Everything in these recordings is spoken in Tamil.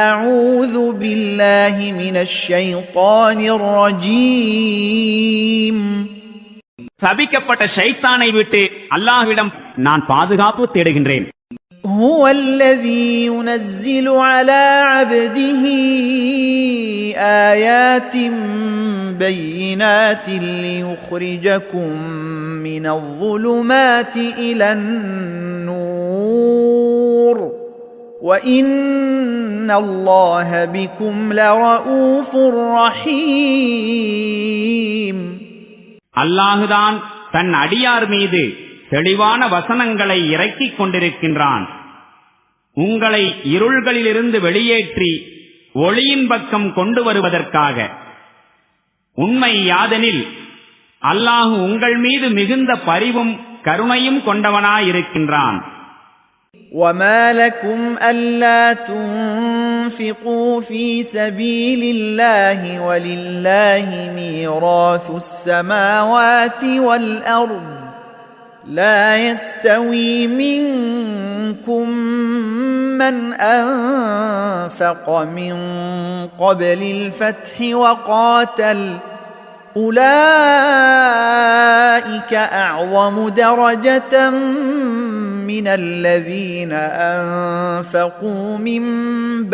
أعوذ بالله من الشيطان الرجيم. சபிக்கப்பட்ட ஷைத்தானை விட்டு அல்லாஹ்விடம் நான் பாதுகாப்பு தேடுகின்றேன். هو الذي ينزل على عبده آيات بينات ليخرجكم من الظلمات إلى النور وإن الله بكم لرؤوف رحيم. அல்லாஹுதான் தன் அடியார் மீது தெளிவான வசனங்களை இறக்கிக் கொண்டிருக்கின்றான். உங்களை இருள்களிலிருந்து வெளியேற்றி ஒளியின் பக்கம் கொண்டு வருவதற்காக. உண்மை யாதெனில் அல்லாஹு உங்கள் மீது மிகுந்த பரிவும் கருணையும் கொண்டவனாயிருக்கின்றான். وَمَا لَكُمْ أَلَّا تُنْفِقُوا فِي سَبِيلِ اللَّهِ وَلِلَّهِ مِيرَاثُ السَّمَاوَاتِ وَالْأَرْضِ لَا يَسْتَوِي مِنكُم مَّنْ أَنفَقَ مِن قَبْلِ الْفَتْحِ وَقَاتَلَ أُولَئِكَ أَعْظَمُ دَرَجَةً من الذين أنفقوا من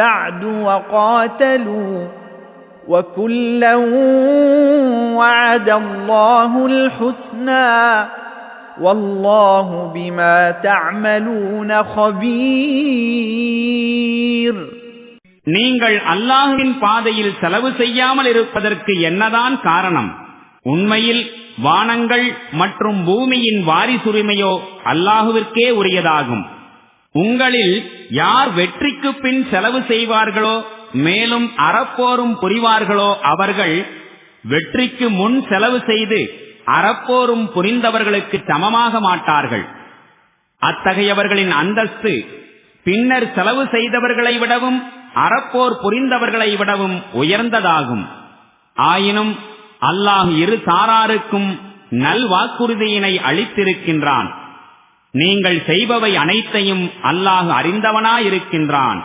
بعد وقاتلوا وكلا وعد الله الحسنى والله بما تعملون خبير. நீங்கள் அல்லாஹ்வின் பாதையில் செலவு செய்யாமல் இருப்பதற்கு என்னதான் காரணம்? உண்மையில் வானங்கள் மற்றும் பூமியின் வாரிசுரிமையோ அல்லாஹுவிற்கே உரியதாகும். உங்களில் யார் வெற்றிக்கு பின் செலவு செய்வார்களோ மேலும் அறப்போரும் புரிவார்களோ அவர்கள் வெற்றிக்கு முன் செலவு செய்து அறப்போரும் புரிந்தவர்களுக்கு சமமாக மாட்டார்கள். அத்தகையவர்களின் அந்தஸ்து பின்னர் செலவு செய்தவர்களை விடவும் அறப்போர் புரிந்தவர்களை விடவும் உயர்ந்ததாகும். ஆயினும் அல்லாஹ் இரு சாராருக்கும் நல்வாக்குறுதியினை அளித்திருக்கின்றான். நீங்கள் செய்பவை அனைத்தையும் அல்லாஹ் அறிந்தவனாயிருக்கின்றான்.